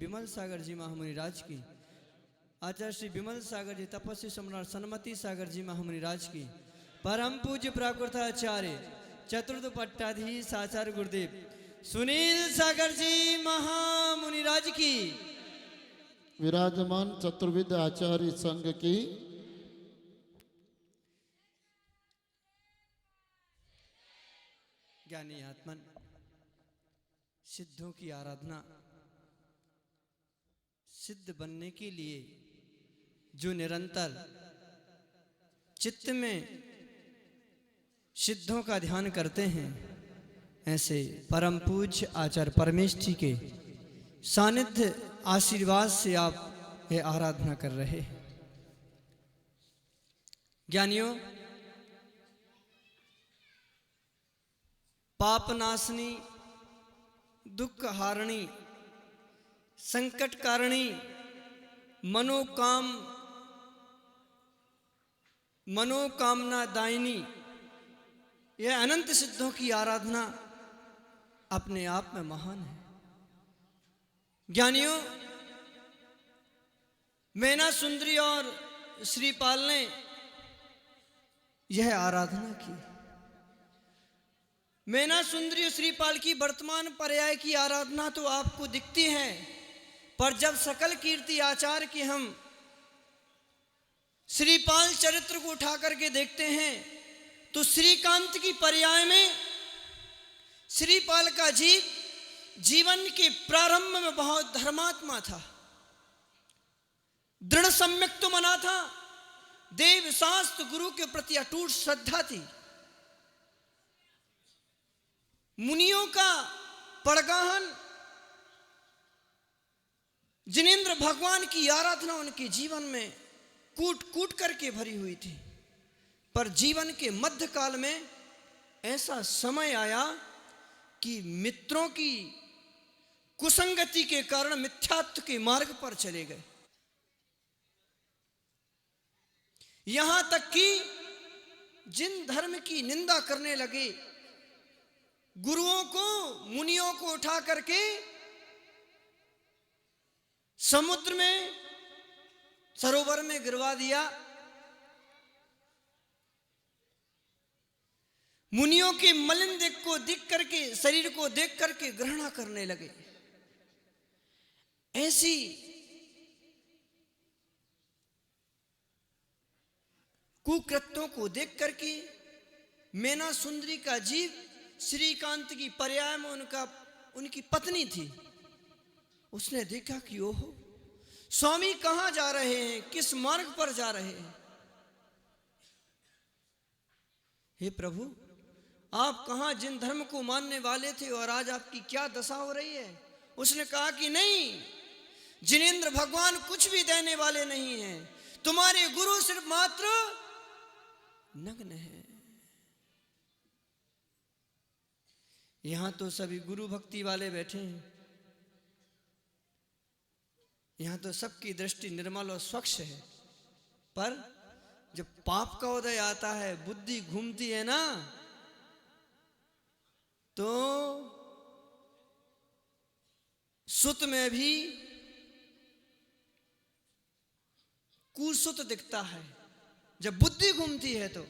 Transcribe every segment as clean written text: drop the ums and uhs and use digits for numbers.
विमल सागर जी महामुनि राज की, आचार्य श्री विमल सागर जी तपस्वी सम्राट सन्मति सागर जी महामुनि राज की, परम पूज्य प्राकृताचार्य चतुर्थ पट्टाधीश आचार्य गुरुदेव सुनील सागर जी महामुनि राज की, विराजमान चतुर्विद आचार्य संघ की, ज्ञानी आत्मन सिद्धों की आराधना, सिद्ध बनने के लिए जो निरंतर चित्त में सिद्धों का ध्यान करते हैं, ऐसे परम पूज्य आचार्य परमेश जी के सानिध्य आशीर्वाद से आप ये आराधना कर रहे हैं। ज्ञानियों, पाप नाशनी, दुख हारणी, संकट कारिणी, मनोकामना दायिनी, यह अनंत सिद्धों की आराधना अपने आप में महान है। ज्ञानियों, मैना सुंदरी और श्रीपाल ने यह आराधना की। मैना सुंदरी और श्रीपाल की वर्तमान पर्याय की आराधना तो आपको दिखती है, पर जब सकल कीर्ति आचार्य की हम श्रीपाल चरित्र को उठा करके देखते हैं तो श्रीकांत की पर्याय में श्रीपाल का जीवन के प्रारंभ में बहुत धर्मात्मा था, दृढ़ सम्यक तो मना था, देव शास्त्र गुरु के प्रति अटूट श्रद्धा थी, मुनियों का पड़गाहन जिनेंद्र भगवान की आराधना उनके जीवन में कूट कूट करके भरी हुई थी। पर जीवन के मध्य काल में ऐसा समय आया कि मित्रों की कुसंगति के कारण मिथ्यात्व के मार्ग पर चले गए। यहां तक कि जिन धर्म की निंदा करने लगे, गुरुओं को, मुनियों को उठा करके समुद्र में, सरोवर में गिरवा दिया। मुनियों के मलिन देख को देख करके, शरीर को देख करके घृणा करने लगे। ऐसी कुकृत्यों को देख करके मैना सुंदरी का जीव श्रीकांत की पर्याय में उनकी पत्नी थी। उसने देखा कि ओहो, स्वामी कहां जा रहे हैं, किस मार्ग पर जा रहे हैं। हे प्रभु, आप कहां जिन धर्म को मानने वाले थे और आज आपकी क्या दशा हो रही है। उसने कहा कि नहीं, जिनेंद्र भगवान कुछ भी देने वाले नहीं हैं, तुम्हारे गुरु सिर्फ मात्र नग्न है। यहां तो सभी गुरु भक्ति वाले बैठे हैं, यहां तो सबकी दृष्टि निर्मल और स्वच्छ है, पर जब पाप का उदय आता है, बुद्धि घूमती है ना, तो सुत में भी कुसुत दिखता है। जब बुद्धि घूमती है तो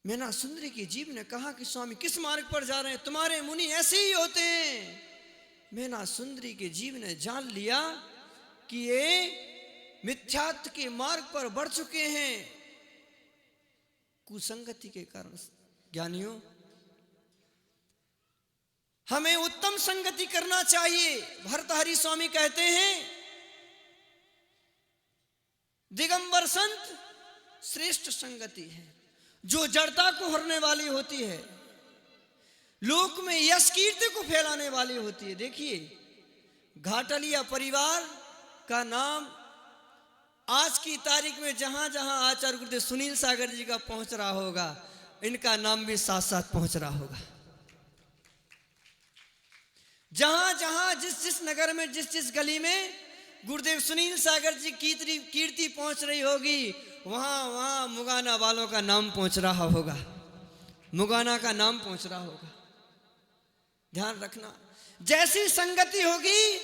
मैना सुंदरी की जीव ने कहा कि स्वामी किस मार्ग पर जा रहे हैं, तुम्हारे मुनि ऐसे ही होते हैं। मैना सुंदरी के जीव ने जान लिया कि ये मिथ्यात्व के मार्ग पर बढ़ चुके हैं कुसंगति के कारण। ज्ञानियों, हमें उत्तम संगति करना चाहिए। भर्तहरि स्वामी कहते हैं, दिगंबर संत श्रेष्ठ संगति है जो जड़ता को हरने वाली होती है, लोक में यश कीर्ति को फैलाने वाली होती है। देखिए, घाटलिया परिवार का नाम आज की तारीख में जहां जहां आचार्य गुरुदेव सुनील सागर जी का पहुंच रहा होगा, इनका नाम भी साथ साथ पहुंच रहा होगा। जहां जहां जिस जिस नगर में, जिस जिस गली में गुरुदेव सुनील सागर जी की कीर्ति पहुंच रही होगी, वहां वहां मुगाना वालों का नाम पहुंच रहा होगा, मुगाना का नाम पहुंच रहा होगा। ध्यान रखना, जैसी संगति होगी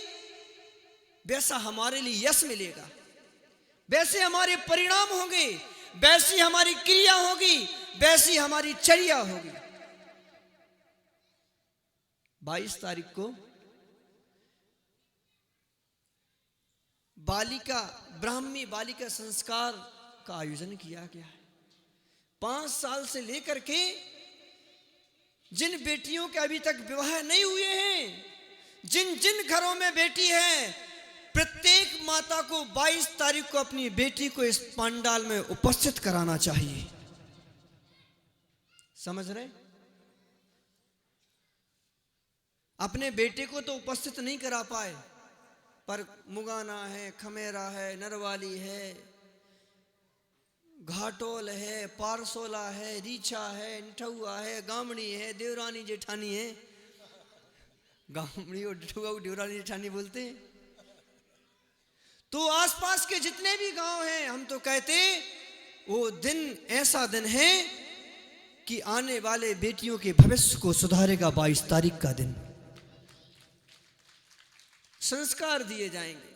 वैसा हमारे लिए यश मिलेगा, वैसे हमारे परिणाम होंगे, वैसी हमारी क्रिया होगी, वैसी हमारी चर्या होगी। 22 तारीख को बालिका, ब्राह्मी बालिका संस्कार का आयोजन किया गया है। 5 साल से लेकर के जिन बेटियों के अभी तक विवाह नहीं हुए हैं, जिन जिन घरों में बेटी है, प्रत्येक माता को 22 तारीख को अपनी बेटी को इस पंडाल में उपस्थित कराना चाहिए। समझ रहे? अपने बेटे को तो उपस्थित नहीं करा पाए, पर मुगाना है, खमेरा है, नरवाली है, घाटोल है, पारसोला है, रीछा है, निठुआ है, गामड़ी है, देवरानी जेठानी है। गामड़ी और निठुआ को देवरानी जेठानी बोलते हैं। तो आसपास के जितने भी गांव हैं, हम तो कहते वो दिन ऐसा दिन है कि आने वाले बेटियों के भविष्य को सुधारेगा। 22 तारीख का दिन संस्कार दिए जाएंगे।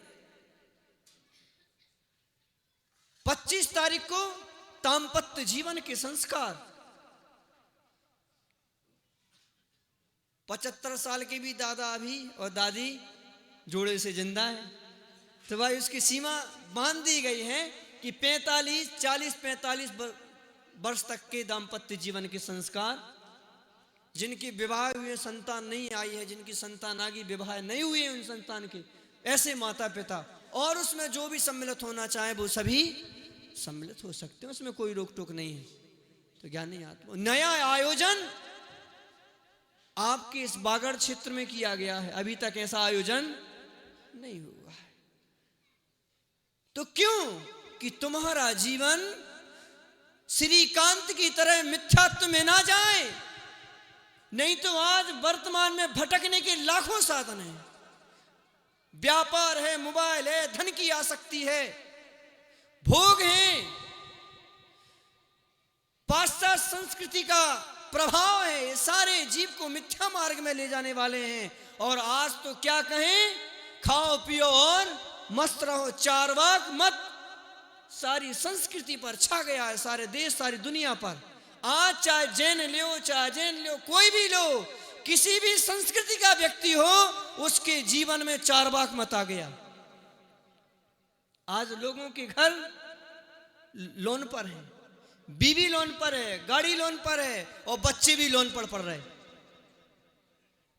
25 तारीख को दाम्पत्य जीवन के संस्कार। 75 साल के भी दादा अभी और दादी जोड़े से जिंदा है, तो भाई उसकी सीमा बांध दी गई है कि 40-45 वर्ष तक के दाम्पत्य जीवन के संस्कार। जिनकी विवाह हुए संतान नहीं आई है, जिनकी संतान आगे विवाह नहीं हुई है, उन संतान के ऐसे माता पिता, और उसमें जो भी सम्मिलित होना चाहे वो सभी सम्मिलित हो सकते हैं, उसमें कोई रोक टोक नहीं है। तो ज्ञानी आत्मा नया आयोजन आपके इस बागड़ क्षेत्र में किया गया है, अभी तक ऐसा आयोजन नहीं हुआ है। तो क्यों कि तुम्हारा जीवन श्रीकांत की तरह मिथ्यात्व में ना जाए। नहीं तो आज वर्तमान में भटकने के लाखों साधन हैं, व्यापार है, मोबाइल है, धन की आसक्ति है, भोग है, पाश्चात्य संस्कृति का प्रभाव है, ये सारे जीव को मिथ्या मार्ग में ले जाने वाले हैं। और आज तो क्या कहें, खाओ पियो और मस्त रहो, चारवाक मत सारी संस्कृति पर छा गया है, सारे देश सारी दुनिया पर। आज चाहे जैन लो, चाहे जैन लो, कोई भी लो, किसी भी संस्कृति का व्यक्ति हो, उसके जीवन में चारवाक मत आ गया। आज लोगों के घर लोन पर है, बीवी लोन पर है, गाड़ी लोन पर है, और बच्चे भी लोन पर पड़ रहे।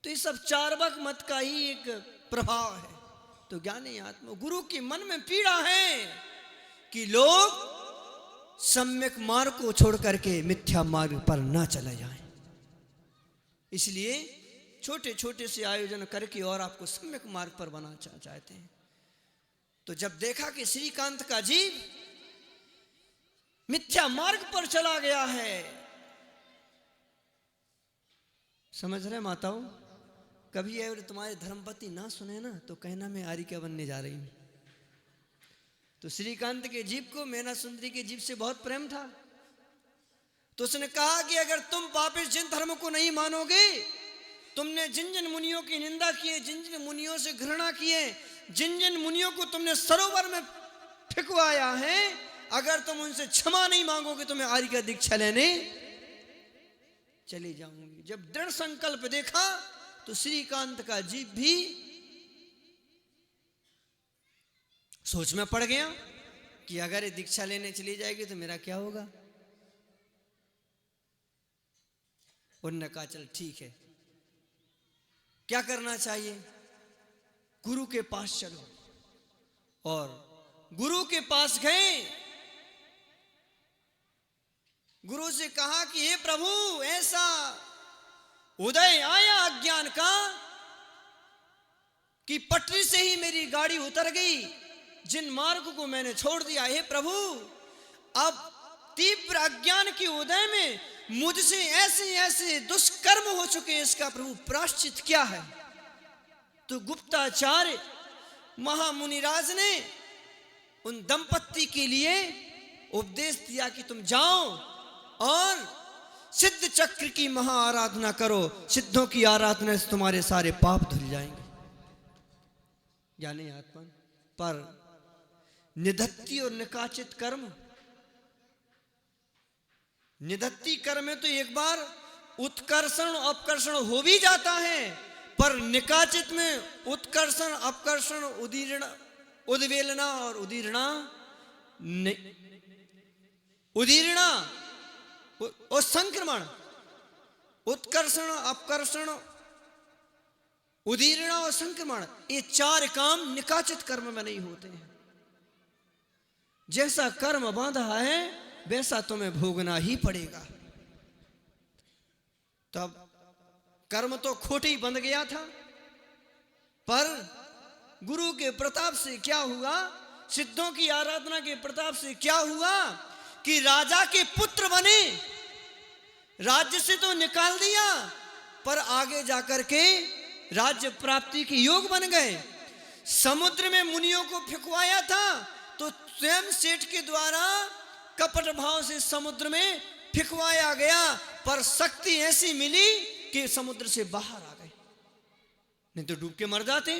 तो ये सब चारवाक मत का ही एक प्रभाव है। तो ज्ञानी आत्मा गुरु के मन में पीड़ा है कि लोग सम्यक मार्ग को छोड़ करके मिथ्या मार्ग पर ना चले जाएं। इसलिए छोटे छोटे से आयोजन करके और आपको सम्यक मार्ग पर बनाना चाहते हैं। तो जब देखा कि श्रीकांत का जीव मिथ्या मार्ग पर चला गया है, समझ रहे माताओं, कभी अगर तुम्हारे धर्मपति ना सुने ना तो कहना मैं आर्यिका बनने जा रही हूं। तो श्रीकांत के जीव को मैना सुंदरी के जीव से बहुत प्रेम था, तो उसने कहा कि अगर तुम वापिस जिन धर्म को नहीं मानोगे, तुमने जिन जिन मुनियों की निंदा की, जिन जिन मुनियों से घृणा किए, जिन जिन मुनियों को तुमने सरोवर में फेंकवाया है, अगर तुम उनसे क्षमा नहीं मांगोगे तो मैं आर्यिका दीक्षा लेने चली जाऊंगी। जब दृढ़ संकल्प देखा तो श्रीकांत का जीव भी सोच में पड़ गया कि अगर ये दीक्षा लेने चली जाएगी तो मेरा क्या होगा। उन्होंने कहा चल ठीक है, क्या करना चाहिए, गुरु के पास चलो। और गुरु के पास गए, गुरु से कहा कि हे प्रभु, ऐसा उदय आया अज्ञान का कि पटरी से ही मेरी गाड़ी उतर गई, जिन मार्ग को मैंने छोड़ दिया। हे प्रभु, अब तीव्र अज्ञान के उदय में मुझसे ऐसे ऐसे दुष्कर्म हो चुके हैं, इसका प्रभु प्रायश्चित क्या है। तो गुप्ताचार्य महामुनिराज ने उन दंपत्ति के लिए उपदेश दिया कि तुम जाओ और सिद्ध चक्र की महा आराधना करो, सिद्धों की आराधना से तुम्हारे सारे पाप धुल जाएंगे। ज्ञानी आत्मा पर निधत्ती और निकाचित कर्म, निधत्ती कर्म में तो एक बार उत्कर्षण अपकर्षण हो भी जाता है, पर निकाचित में उत्कर्षण अपकर्षण उदीर्ण उद्वेलना और उदीर्णा उदीर्णा और संक्रमण, उत्कर्षण अपकर्षण उदीर्णा और संक्रमण, ये चार काम निकाचित कर्म में नहीं होते हैं। जैसा कर्म बांधा है वैसा तुम्हें भोगना ही पड़ेगा। तब कर्म तो खोटे ही बंध गया था, पर गुरु के प्रताप से क्या हुआ, सिद्धों की आराधना के प्रताप से क्या हुआ कि राजा के पुत्र बने। राज्य से तो निकाल दिया, पर आगे जाकर के राज्य प्राप्ति के योग बन गए। समुद्र में मुनियों को फेंकवाया था, तो स्वयं सेठ के द्वारा कपट भाव से समुद्र में फेंकवाया गया, पर शक्ति ऐसी मिली कि समुद्र से बाहर आ गए, नहीं तो डूब के मर जाते।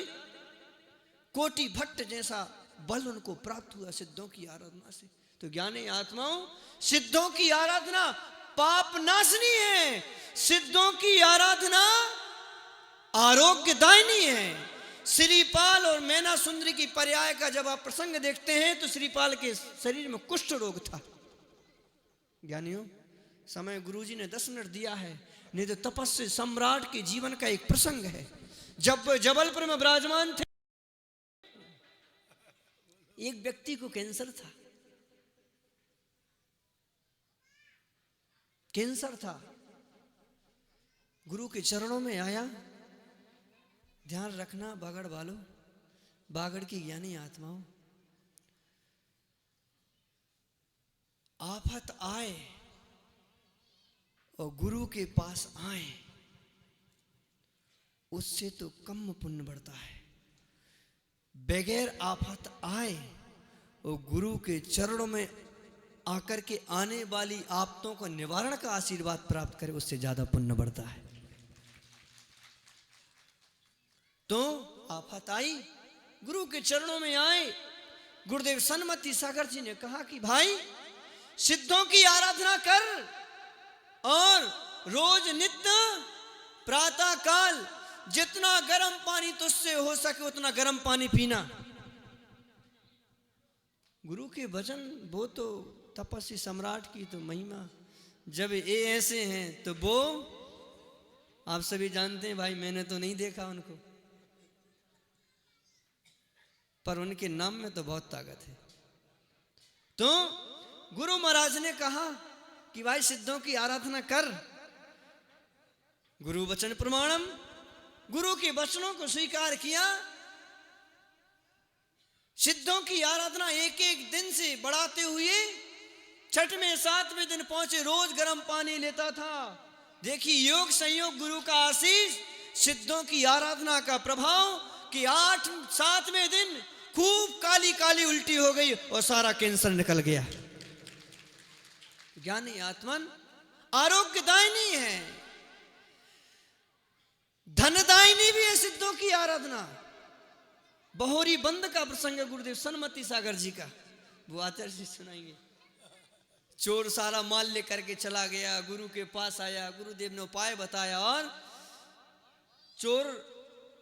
कोटि भट्ट जैसा बल उनको प्राप्त हुआ सिद्धों की आराधना से। तो ज्ञानी आत्माओं, सिद्धों की आराधना पाप नाशनी है, सिद्धों की आराधना आरोग्यदायिनी है। श्रीपाल और मैना सुंदरी की पर्याय का जब आप प्रसंग देखते हैं तो श्रीपाल के शरीर में कुष्ठ रोग था। ज्ञानियों, समय गुरुजी ने 10 मिनट दिया है, नहीं तो तपस्वी सम्राट के जीवन का एक प्रसंग है। जब जबलपुर में विराजमान थे, एक व्यक्ति को कैंसर था, कैंसर था। गुरु के चरणों में आया, ध्यान रखना बागड़ वालों, बागड़ की ज्ञानी आत्माओं, आफत आए और गुरु के पास आए, उससे तो कम पुण्य बढ़ता है। बगैर आफत आए और गुरु के चरणों में आकर के आने वाली आफतों को निवारण का आशीर्वाद प्राप्त करे, उससे ज्यादा पुण्य बढ़ता है। तो आफत आई, गुरु के चरणों में आए। गुरुदेव सन्मति सागर जी ने कहा कि भाई सिद्धों की आराधना कर और रोज नित्य प्रातः काल जितना गर्म पानी तुझसे हो सके उतना गर्म पानी पीना। गुरु के वचन, वो तो तपस्वी सम्राट की तो महिमा, जब ये ऐसे हैं तो वो आप सभी जानते हैं भाई, मैंने तो नहीं देखा उनको, पर उनके नाम में तो बहुत ताकत है। तो गुरु महाराज ने कहा कि भाई सिद्धों की आराधना कर। गुरु वचन प्रमाणम, गुरु के वचनों को स्वीकार किया। सिद्धों की आराधना एक एक दिन से बढ़ाते हुए 6वें 7वें दिन पहुंचे, रोज गर्म पानी लेता था। देखिए योग संयोग गुरु का आशीष, सिद्धों की आराधना का प्रभाव कि 8-7वें दिन खूब काली काली उल्टी हो गई और सारा कैंसर निकल गया। ज्ञानी आत्मन आरोग्यदायिनी है, धनदायिनी भी है सिद्धों की आराधना। बहोरी बंद का प्रसंग है गुरुदेव सन्मति सागर जी का, वो आचार्य जी सुनाएंगे। चोर सारा माल लेकर के चला गया, गुरु के पास आया, गुरुदेव ने उपाय बताया और चोर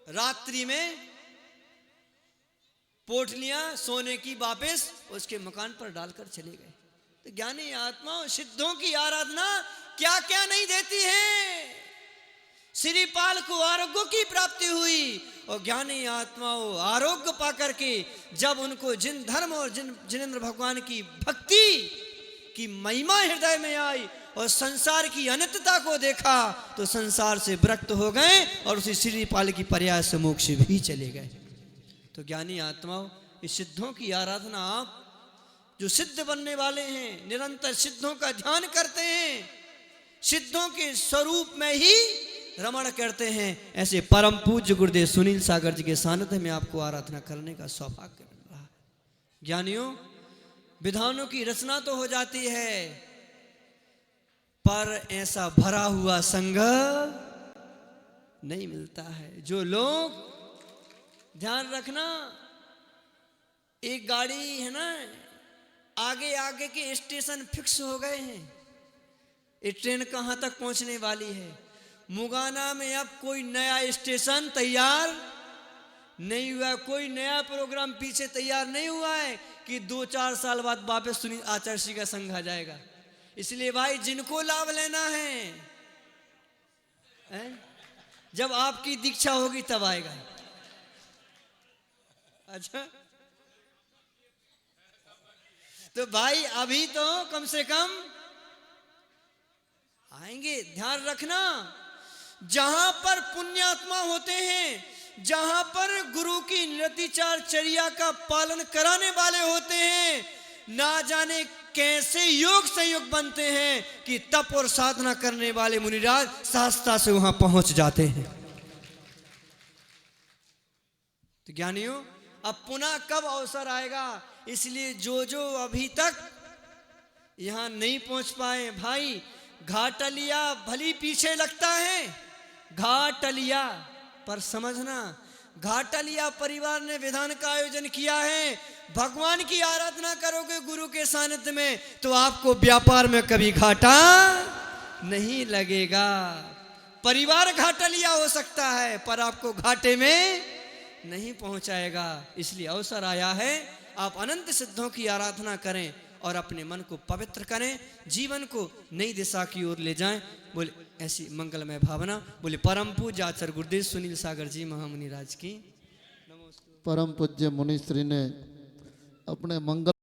रात्रि में पोटलियां सोने की वापस उसके मकान पर डालकर चले गए। तो ज्ञानी आत्माओं, सिद्धों की आराधना क्या क्या नहीं देती है। श्रीपाल को आरोग्य की प्राप्ति हुई और ज्ञानी आत्माओं आरोग्य पाकर के जब उनको जिन धर्म और जिनेंद्र भगवान की भक्ति की महिमा हृदय में आई और संसार की अनित्यता को देखा तो संसार से विरक्त हो गए और उसी श्रीपाल की पर्याय से मोक्ष भी चले गए। तो ज्ञानी आत्माओं, इस सिद्धों की आराधना आप जो सिद्ध बनने वाले हैं, निरंतर सिद्धों का ध्यान करते हैं, सिद्धों के स्वरूप में ही रमण करते हैं, ऐसे परम पूज्य गुरुदेव सुनील सागर जी के सानिध्य में आपको आराधना करने का सौभाग्य मिल रहा है। ज्ञानियों, विधानों की रचना तो हो जाती है, पर ऐसा भरा हुआ संग नहीं मिलता है। जो लोग, ध्यान रखना, एक गाड़ी है ना, आगे आगे के स्टेशन फिक्स हो गए हैं, ये ट्रेन कहां तक पहुंचने वाली है। मुगाना में अब कोई नया स्टेशन तैयार नहीं हुआ, कोई नया प्रोग्राम पीछे तैयार नहीं हुआ है कि 2-4 साल बाद वापस सुनील आचार्य का संघ आ जाएगा। इसलिए भाई जिनको लाभ लेना है, जब आपकी दीक्षा होगी तब आएगा। अच्छा, तो भाई अभी तो कम से कम आएंगे। ध्यान रखना, जहां पर पुण्यात्मा होते हैं, जहां पर गुरु की निरतिचार चर्या का पालन कराने वाले होते हैं, ना जाने कैसे योग संयोग बनते हैं कि तप और साधना करने वाले मुनिराज सहजता से वहां पहुंच जाते हैं। तो ज्ञानियों, अब पुनः कब अवसर आएगा, इसलिए जो जो अभी तक यहां नहीं पहुंच पाए, भाई घाटलिया भली पीछे लगता है, घाटलिया पर समझना, घाटलिया परिवार ने विधान का आयोजन किया है। भगवान की आराधना करोगे गुरु के सानिध्य में तो आपको व्यापार में कभी घाटा नहीं लगेगा। परिवार घाटलिया हो सकता है पर आपको घाटे में नहीं पहुंचाएगा। इसलिए अवसर आया है, आप अनंत सिद्धों की आराधना करें और अपने मन को पवित्र करें, जीवन को नई दिशा की ओर ले जाएं। बोले ऐसी मंगलमय भावना। बोले परम पूज्य आचार्य गुरुदेव सुनील सागर जी महामुनि राज की। परम पूज्य मुनि श्री ने अपने मंगल